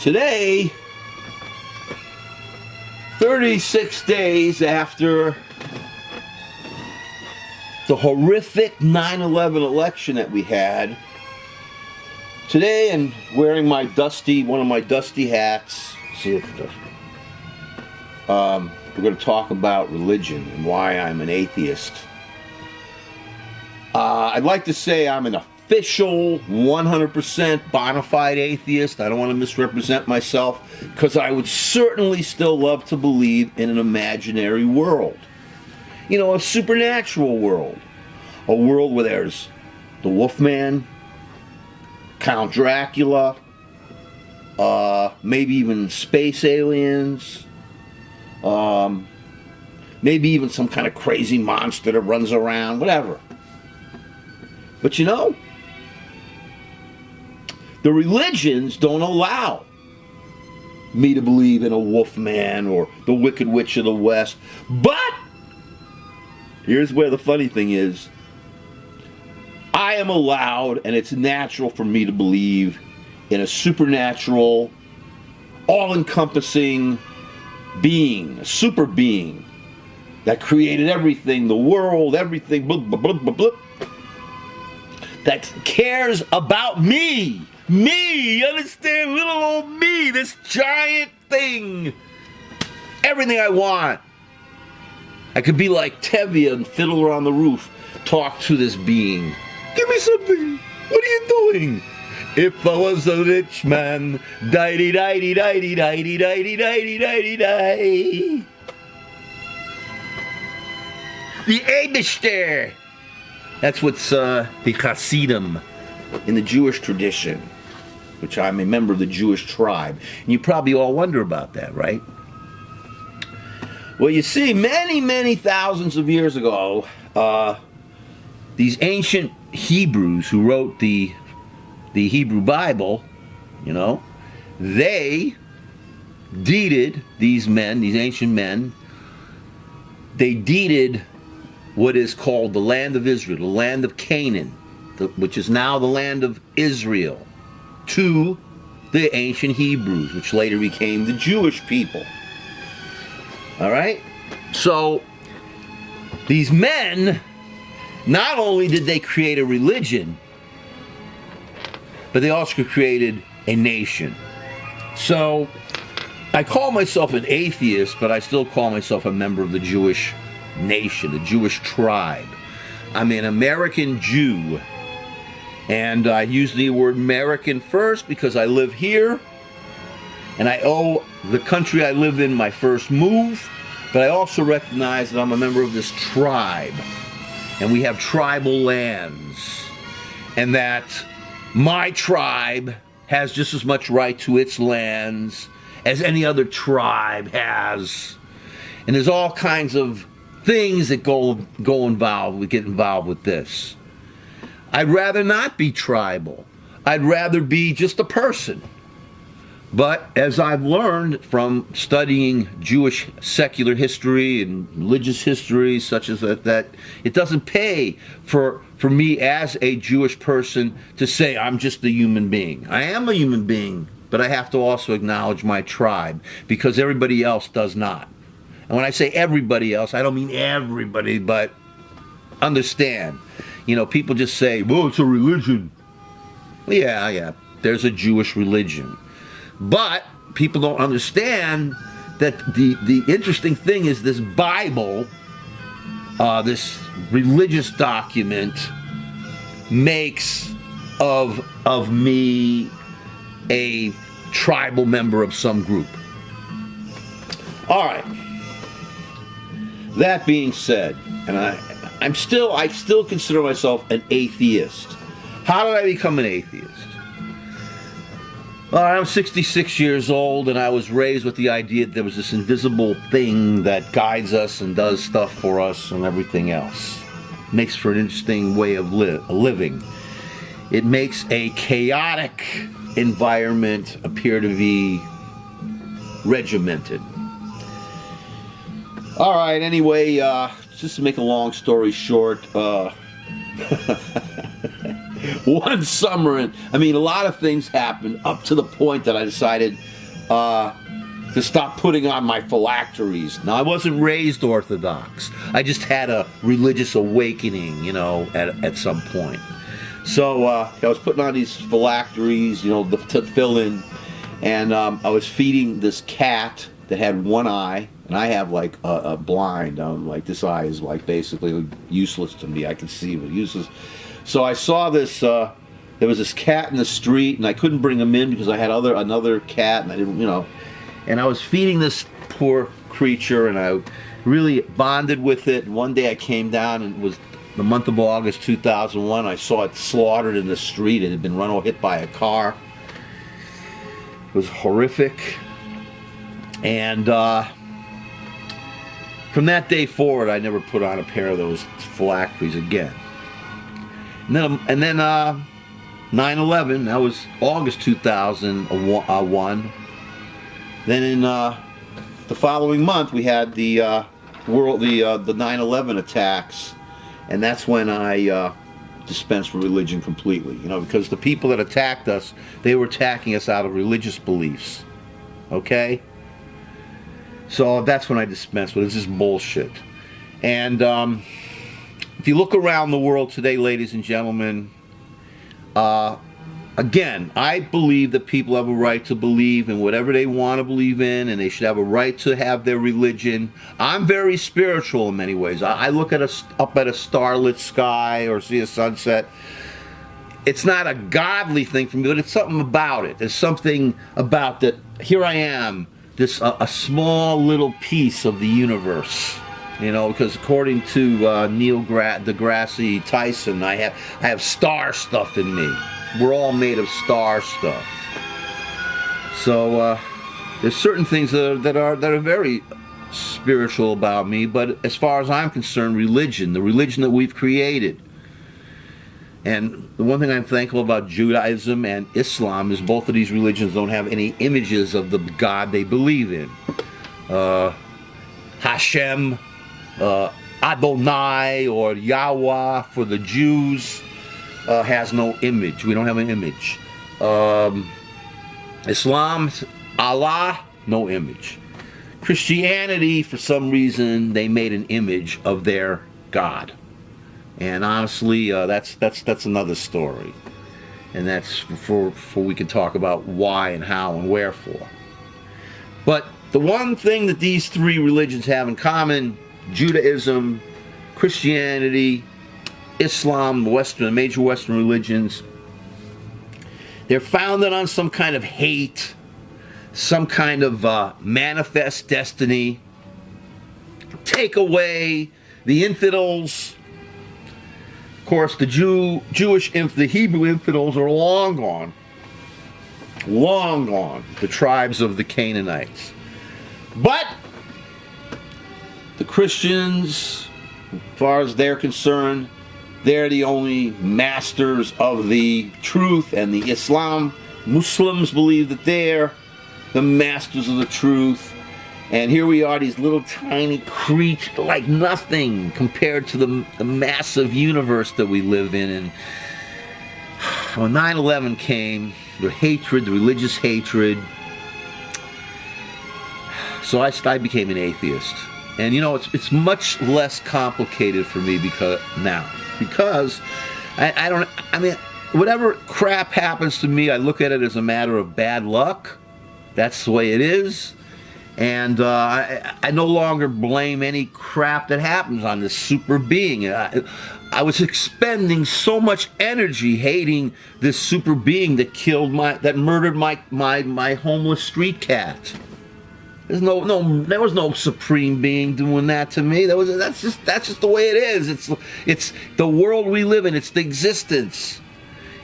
Today, 36 days after the horrific 9/11 election that we had, today, and wearing one of my dusty hats, see if it's dusty. We're going to talk about religion and why I'm an atheist. I'd like to say I'm an official 100% bona fide atheist. I don't want to misrepresent myself, because I would certainly still love to believe in an imaginary world. You know, a supernatural world. A world where there's the Wolfman, Count Dracula, maybe even space aliens, maybe even some kind of crazy monster that runs around, whatever. But you know, the religions don't allow me to believe in a Wolfman or the Wicked Witch of the West. But here's where the funny thing is. I am allowed, and it's natural for me to believe in a supernatural, all-encompassing being, a super being that created everything, the world, everything, blah, blah, blah, blah, blah, that cares about me. Me, you understand? Little old me, this giant thing. Everything I want. I could be like Tevye and Fiddler on the Roof, talk to this being. Give me something. What are you doing? If I was a rich man, die-dee-die-dee-die-dee-die-dee-die-dee-die-dee-die. The Eibishter. That's what's the Hasidim in the Jewish tradition, which I'm a member of the Jewish tribe. And you probably all wonder about that, right? Well, you see, many, many thousands of years ago, these ancient Hebrews who wrote the Hebrew Bible, you know, they deeded, these ancient men, they deeded what is called the land of Israel, the land of Canaan, which is now the land of Israel, to the ancient Hebrews, which later became the Jewish people. All right? So, these men, not only did they create a religion, but they also created a nation. So, I call myself an atheist, but I still call myself a member of the Jewish nation, the Jewish tribe. I'm an American Jew, and I use the word American first because I live here, and I owe the country I live in my first move, but I also recognize that I'm a member of this tribe, and we have tribal lands, and that my tribe has just as much right to its lands as any other tribe has. And there's all kinds of things that get involved with this. I'd rather not be tribal. I'd rather be just a person. But as I've learned from studying Jewish secular history and religious history, such as that it doesn't pay for me as a Jewish person to say I'm just a human being. I am a human being, but I have to also acknowledge my tribe, because everybody else does not. And when I say everybody else, I don't mean everybody, but understand. You know, people just say, well, it's a religion. Well, yeah, there's a Jewish religion. But people don't understand that the interesting thing is this Bible, this religious document, makes of me a tribal member of some group. All right. That being said, and I still consider myself an atheist. How did I become an atheist? Well, I'm 66 years old, and I was raised with the idea that there was this invisible thing that guides us and does stuff for us and everything else. Makes for an interesting way of living. It makes a chaotic environment appear to be regimented. All right, anyway, just to make a long story short, one summer, and I mean, a lot of things happened up to the point that I decided to stop putting on my phylacteries. Now, I wasn't raised Orthodox. I just had a religious awakening, you know, at some point. So I was putting on these phylacteries, you know, to fill in, and I was feeding this cat that had one eye, and I have like a blind. Like this eye is like basically useless to me. I can see, but useless. So I saw this. There was this cat in the street, and I couldn't bring him in because I had another cat, and I didn't, you know. And I was feeding this poor creature, and I really bonded with it. And one day I came down, and it was the month of August 2001. I saw it slaughtered in the street. It had been hit by a car. It was horrific. And from that day forward, I never put on a pair of those phylacteries again. And then 9/11, that was August 2001. Then in the following month, we had the 9/11 attacks, and that's when I dispensed with religion completely. You know, because the people that attacked us, they were attacking us out of religious beliefs. Okay? So that's when I dispensed with it. This is bullshit. And if you look around the world today, ladies and gentlemen, again, I believe that people have a right to believe in whatever they want to believe in, and they should have a right to have their religion. I'm very spiritual in many ways. I look at up at a starlit sky or see a sunset. It's not a godly thing for me, but it's something about it. There's something about that. Here I am, a small little piece of the universe. You know, because according to Neil deGrasse Tyson, I have star stuff in me. We're all made of star stuff. So there's certain things that are very spiritual about me. But as far as I'm concerned, religion, the religion that we've created, and the one thing I'm thankful about Judaism and Islam is both of these religions don't have any images of the God they believe in. Hashem, Adonai, or Yahweh for the Jews has no image. We don't have an image. Islam, Allah, no image. Christianity, for some reason, they made an image of their God. And honestly, that's another story. And that's for we can talk about why and how and wherefore. But the one thing that these three religions have in common, Judaism, Christianity, Islam, the major Western religions, they're founded on some kind of hate, some kind of manifest destiny. Take away the infidels. Of course, the the Hebrew infidels are long gone. Long gone. The tribes of the Canaanites. But the Christians, as far as they're concerned, they're the only masters of the truth, and the Muslims believe that they're the masters of the truth. And here we are, these little tiny creatures, like nothing compared to the massive universe that we live in. And when 9/11 came, the hatred, the religious hatred, so I became an atheist. And you know, it's much less complicated for me because I mean, whatever crap happens to me, I look at it as a matter of bad luck. That's the way it is. And I no longer blame any crap that happens on this super being. I was expending so much energy hating this super being that murdered my homeless street cat. There was no supreme being doing that to me. That's just the way it is. It's the world we live in. It's the existence.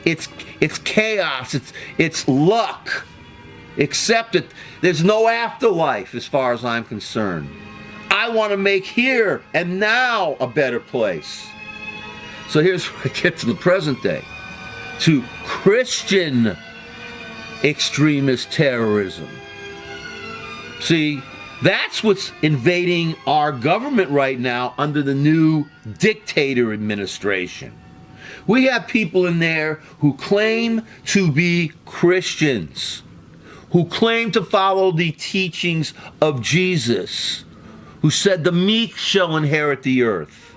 It's chaos. It's luck. Except that there's no afterlife as far as I'm concerned. I want to make here and now a better place. So here's where I get to the present day. To Christian extremist terrorism. See, that's what's invading our government right now under the new dictator administration. We have people in there who claim to be Christians, who claim to follow the teachings of Jesus, who said the meek shall inherit the earth.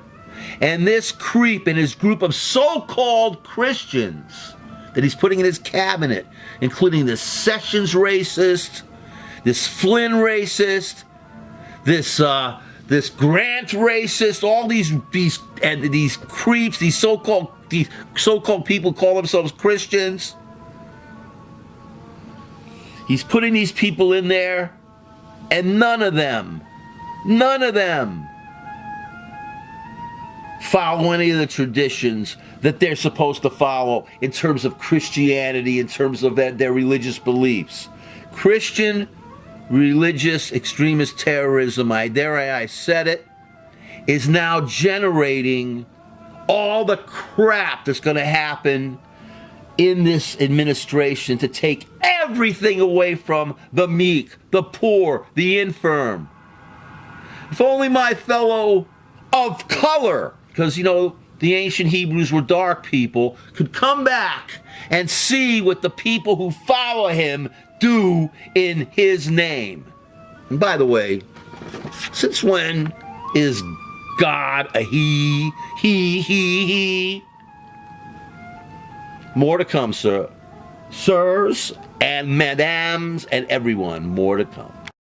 And this creep and his group of so-called Christians that he's putting in his cabinet, including this Sessions racist, this Flynn racist, this Grant racist, all these creeps, these so-called people call themselves Christians. He's putting these people in there, and none of them follow any of the traditions that they're supposed to follow in terms of Christianity, in terms of their religious beliefs. Christian religious extremist terrorism, I said it, is now generating all the crap that's going to happen in this administration to take everything away from the meek, the poor, the infirm. If only my fellow of color, because, the ancient Hebrews were dark people, could come back and see what the people who follow him do in his name. And by the way, since when is God a he? He. More to come, sirs and madams and everyone. More to come.